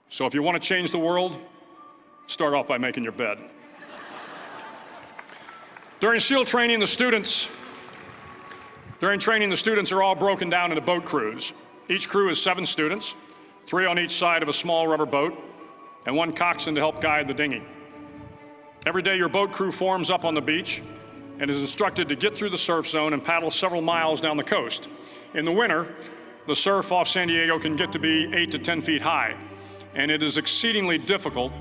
So if you want to change the world, start off by making your bed. During SEAL training, the students are all broken down into boat crews. Each crew is 7 students, 3 on each side of a small rubber boat, and 1 coxswain to help guide the dinghy. Every day, your boat crew forms up on the beach and is instructed to get through the surf zone and paddle several miles down the coast. In the winter, the surf off San Diego can get to be 8 to 10 feet high, and it is exceedingly difficult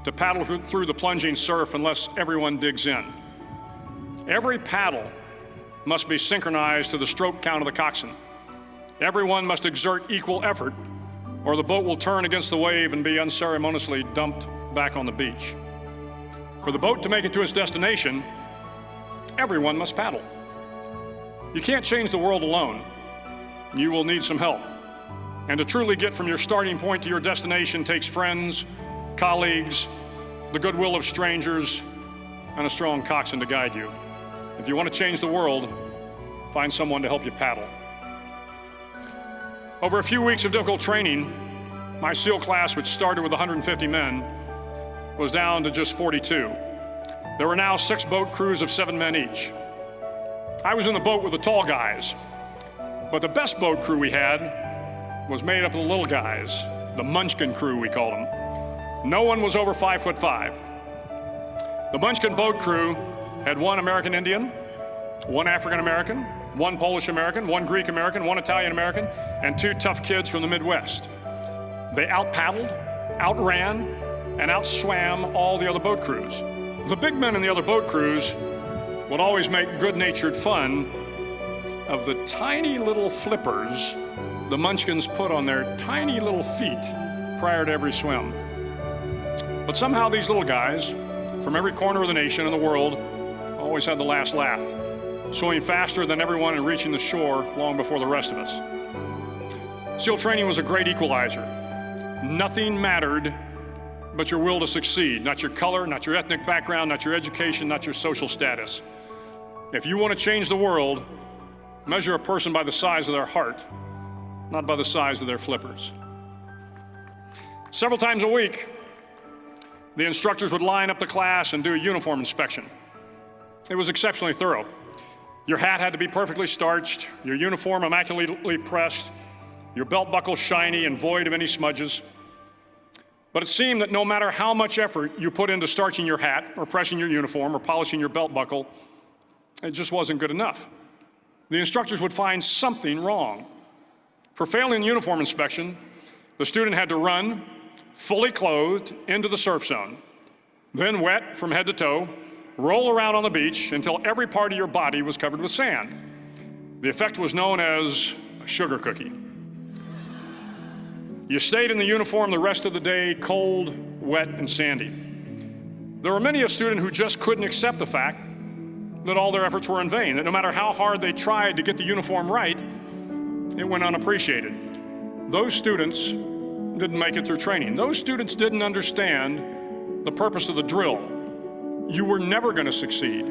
to paddle through the plunging surf unless everyone digs in. Every paddle must be synchronized to the stroke count of the coxswain. Everyone must exert equal effort, or the boat will turn against the wave and be unceremoniously dumped back on the beach. For the boat to make it to its destination, everyone must paddle. You can't change the world alone. You will need some help. And to truly get from your starting point to your destination takes friends, colleagues, the goodwill of strangers, and a strong coxswain to guide you. If you want to change the world, find someone to help you paddle. Over a few weeks of difficult training, my SEAL class, which started with 150 men, was down to just 42. There were now 6 boat crews of 7 men each. I was in the boat with the tall guys, but the best boat crew we had was made up of the little guys, the Munchkin crew, we called them. No one was over 5'5". The Munchkin boat crew had 1 American Indian, 1 African American, 1 Polish American, 1 Greek American, 1 Italian American, and 2 tough kids from the Midwest. They out-paddled, outran, and outswam all the other boat crews. The big men in the other boat crews would always make good-natured fun of the tiny little flippers the Munchkins put on their tiny little feet prior to every swim. But somehow these little guys from every corner of the nation and the world always had the last laugh, swimming faster than everyone and reaching the shore long before the rest of us. SEAL training was a great equalizer. Nothing mattered but your will to succeed, not your color, not your ethnic background, not your education, not your social status. If you want to change the world, measure a person by the size of their heart, not by the size of their flippers. Several times a week, the instructors would line up the class and do a uniform inspection. It was exceptionally thorough. Your hat had to be perfectly starched, your uniform immaculately pressed, your belt buckle shiny and void of any smudges. But it seemed that no matter how much effort you put into starching your hat or pressing your uniform or polishing your belt buckle, it just wasn't good enough. The instructors would find something wrong. For failing the uniform inspection, the student had to run, fully clothed, into the surf zone, then wet from head to toe, roll around on the beach until every part of your body was covered with sand. The effect was known as a sugar cookie. You stayed in the uniform the rest of the day, cold, wet, and sandy. There were many a student who just couldn't accept the fact that all their efforts were in vain, that no matter how hard they tried to get the uniform right, it went unappreciated. Those students didn't make it through training. Those students didn't understand the purpose of the drill. You were never going to succeed.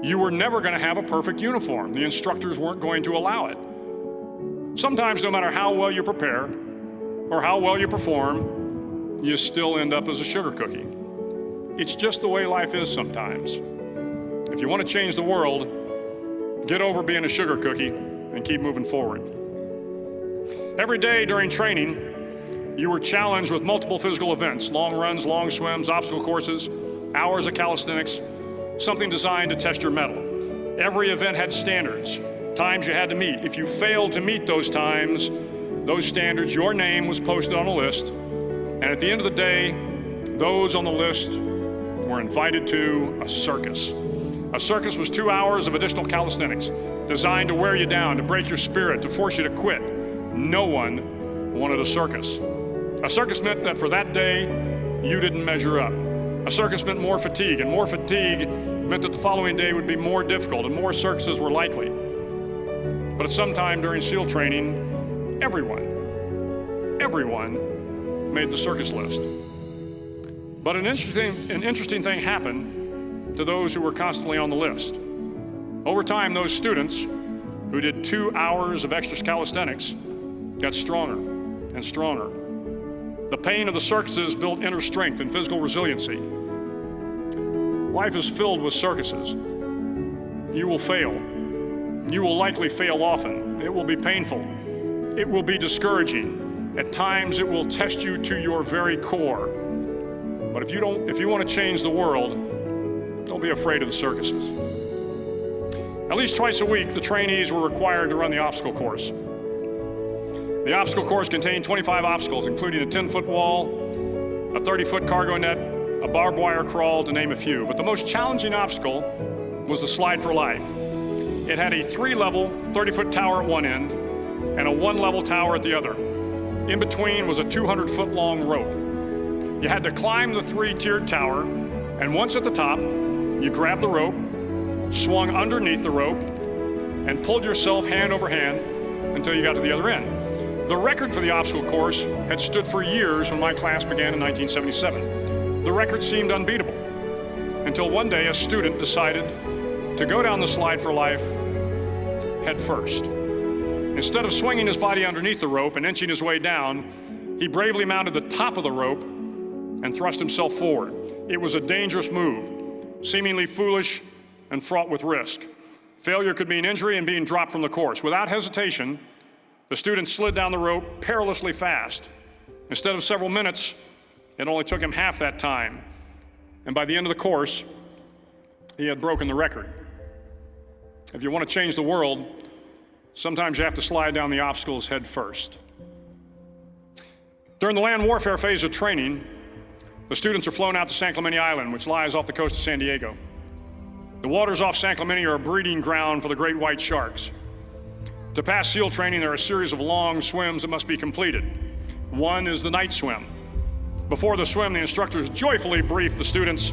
You were never going to have a perfect uniform. The instructors weren't going to allow it. Sometimes, no matter how well you prepare or how well you perform, you still end up as a sugar cookie. It's just the way life is sometimes. If you want to change the world, get over being a sugar cookie and keep moving forward. Every day during training, you were challenged with multiple physical events: long runs, long swims, obstacle courses, hours of calisthenics, something designed to test your mettle. Every event had standards, times you had to meet. If you failed to meet those times, those standards, your name was posted on a list, and at the end of the day, those on the list were invited to a circus. A circus was 2 hours of additional calisthenics, designed to wear you down, to break your spirit, to force you to quit. No one wanted a circus. A circus meant that for that day, you didn't measure up. A circus meant more fatigue, and more fatigue meant that the following day would be more difficult and more circuses were likely. But at some time during SEAL training, everyone made the circus list. But an interesting thing happened to those who were constantly on the list. Over time, those students who did 2 hours of extra calisthenics got stronger and stronger. The pain of the circuses built inner strength and physical resiliency. Life is filled with circuses. You will fail. You will likely fail often. It will be painful. It will be discouraging. At times, it will test you to your very core. But if you want to change the world, don't be afraid of the circuses. At least twice a week, the trainees were required to run the obstacle course. The obstacle course contained 25 obstacles, including a 10-foot wall, a 30-foot cargo net, a barbed wire crawl, to name a few. But the most challenging obstacle was the slide for life. It had a 3-level, 30-foot tower at one end and a 1-level tower at the other. In between was a 200-foot-long rope. You had to climb the 3-tiered tower, and once at the top, you grabbed the rope, swung underneath the rope, and pulled yourself hand over hand until you got to the other end. The record for the obstacle course had stood for years when my class began in 1977. The record seemed unbeatable until one day a student decided to go down the slide for life head first. Instead of swinging his body underneath the rope and inching his way down, he bravely mounted the top of the rope and thrust himself forward. It was a dangerous move, seemingly foolish and fraught with risk. Failure could mean injury and being dropped from the course. Without hesitation, the student slid down the rope perilously fast. Instead of several minutes, it only took him half that time. And by the end of the course, he had broken the record. If you want to change the world, sometimes you have to slide down the obstacles head first. During the land warfare phase of training, the students are flown out to San Clemente Island, which lies off the coast of San Diego. The waters off San Clemente are a breeding ground for the great white sharks. To pass SEAL training, there are a series of long swims that must be completed. One is the night swim. Before the swim, the instructors joyfully brief the students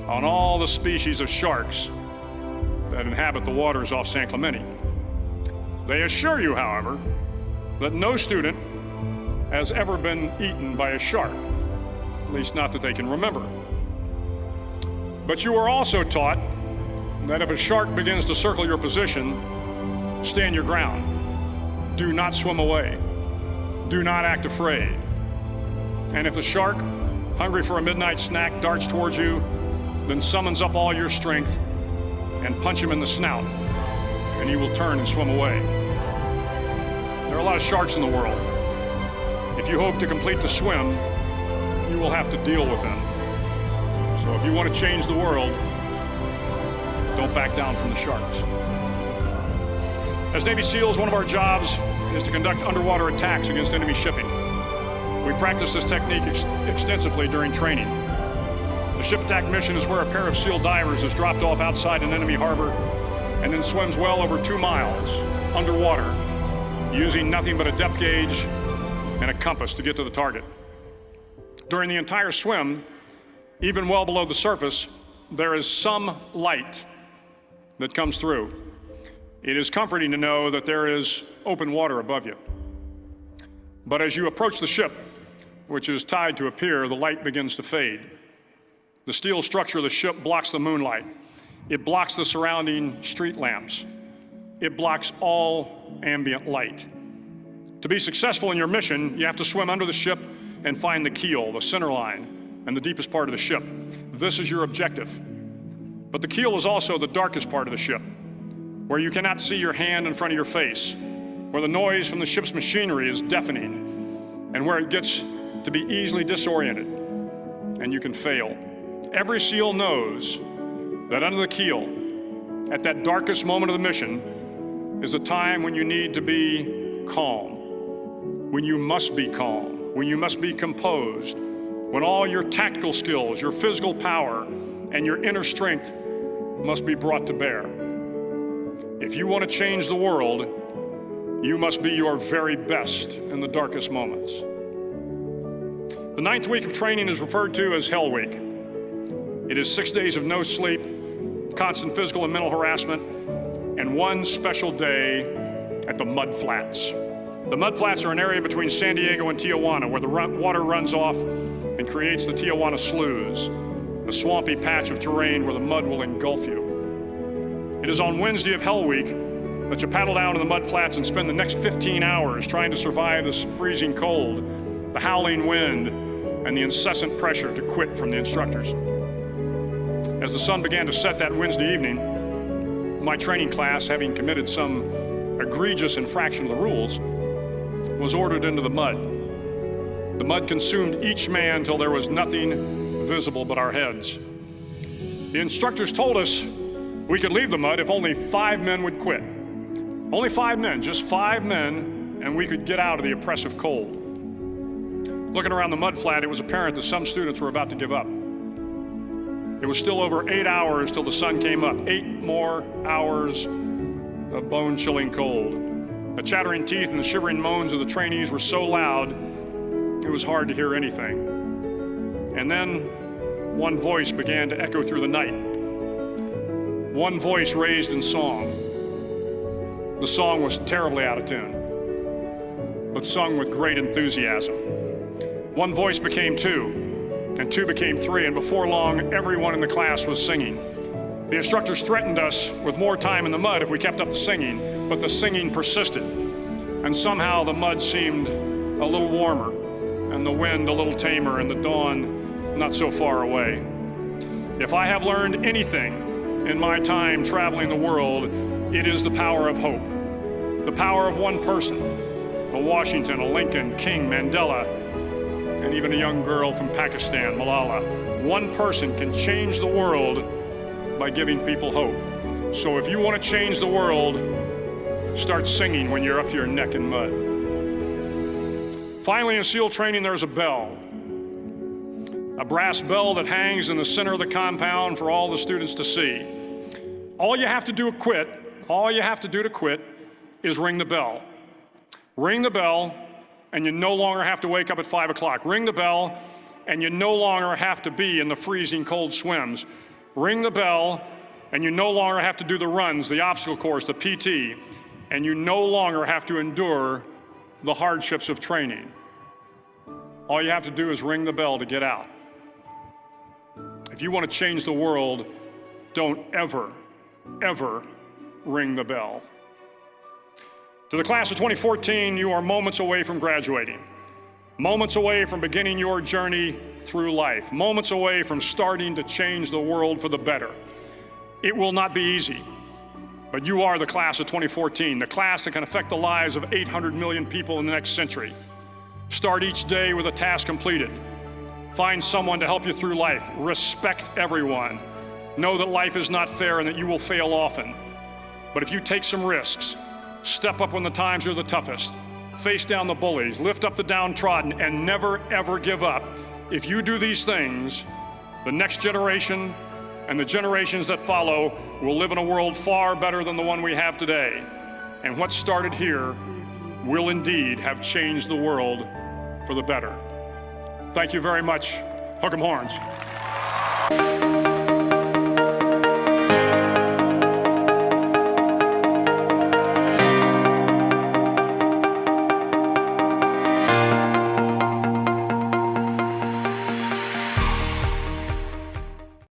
on all the species of sharks that inhabit the waters off San Clemente. They assure you, however, that no student has ever been eaten by a shark, at least not that they can remember. But you are also taught that if a shark begins to circle your position, stand your ground. Do not swim away. Do not act afraid. And if the shark, hungry for a midnight snack, darts towards you, then summons up all your strength and punch him in the snout, and he will turn and swim away. There are a lot of sharks in the world. If you hope to complete the swim, you will have to deal with them. So if you want to change the world, don't back down from the sharks. As Navy SEALs, one of our jobs is to conduct underwater attacks against enemy shipping. We practice this technique extensively during training. The ship attack mission is where a pair of SEAL divers is dropped off outside an enemy harbor and then swims well over 2 miles underwater, using nothing but a depth gauge and a compass to get to the target. During the entire swim, even well below the surface, there is some light that comes through. It is comforting to know that there is open water above you. But as you approach the ship, which is tied to a pier, the light begins to fade. The steel structure of the ship blocks the moonlight. It blocks the surrounding street lamps. It blocks all ambient light. To be successful in your mission, you have to swim under the ship and find the keel, the center line, and the deepest part of the ship. This is your objective. But the keel is also the darkest part of the ship, where you cannot see your hand in front of your face, where the noise from the ship's machinery is deafening, and where it gets to be easily disoriented, and you can fail. Every SEAL knows that under the keel, at that darkest moment of the mission, is a time when you need to be calm, when you must be calm, when you must be composed, when all your tactical skills, your physical power, and your inner strength must be brought to bear. If you want to change the world, you must be your very best in the darkest moments. The 9th week of training is referred to as Hell Week. It is 6 days of no sleep, constant physical and mental harassment, and one special day at the Mud Flats. The Mud Flats are an area between San Diego and Tijuana where the water runs off and creates the Tijuana Sloughs, a swampy patch of terrain where the mud will engulf you. It is on Wednesday of Hell Week that you paddle down to the Mud Flats and spend the next 15 hours trying to survive this freezing cold the howling wind, and the incessant pressure to quit from the instructors. As the sun began to set that Wednesday evening, my training class, having committed some egregious infraction of the rules, was ordered into the mud. The mud consumed each man till there was nothing visible but our heads. The instructors told us we could leave the mud if only 5 men would quit. Only 5 men, just 5 men, and we could get out of the oppressive cold. Looking around the mud flat, it was apparent that some students were about to give up. It was still over 8 hours till the sun came up. 8 more hours of bone-chilling cold. The chattering teeth and the shivering moans of the trainees were so loud, it was hard to hear anything. And then one voice began to echo through the night. One voice raised in song. The song was terribly out of tune, but sung with great enthusiasm. One voice became 2, and 2 became 3, and before long, everyone in the class was singing. The instructors threatened us with more time in the mud if we kept up the singing, but the singing persisted. And somehow the mud seemed a little warmer, and the wind a little tamer, and the dawn not so far away. If I have learned anything in my time traveling the world, it is the power of hope. The power of one person, a Washington, a Lincoln, King, Mandela, and even a young girl from Pakistan, Malala. One person can change the world by giving people hope. So if you want to change the world, start singing when you're up to your neck in mud. Finally, in SEAL training, there's a bell. A brass bell that hangs in the center of the compound for all the students to see. All you have to do to quit is ring the bell. Ring the bell, and you no longer have to wake up at 5 o'clock. Ring the bell, and you no longer have to be in the freezing cold swims. Ring the bell, and you no longer have to do the runs, the obstacle course, the PT, and you no longer have to endure the hardships of training. All you have to do is ring the bell to get out. If you want to change the world, don't ever, ever ring the bell. To the class of 2014, you are moments away from graduating, moments away from beginning your journey through life, moments away from starting to change the world for the better. It will not be easy, but you are the class of 2014, the class that can affect the lives of 800 million people in the next century. Start each day with a task completed. Find someone to help you through life. Respect everyone. Know that life is not fair and that you will fail often. But if you take some risks, step up when the times are the toughest, face down the bullies, lift up the downtrodden, and never, ever give up. If you do these things, the next generation and the generations that follow will live in a world far better than the one we have today. And what started here will indeed have changed the world for the better. Thank you very much. Hook 'em horns.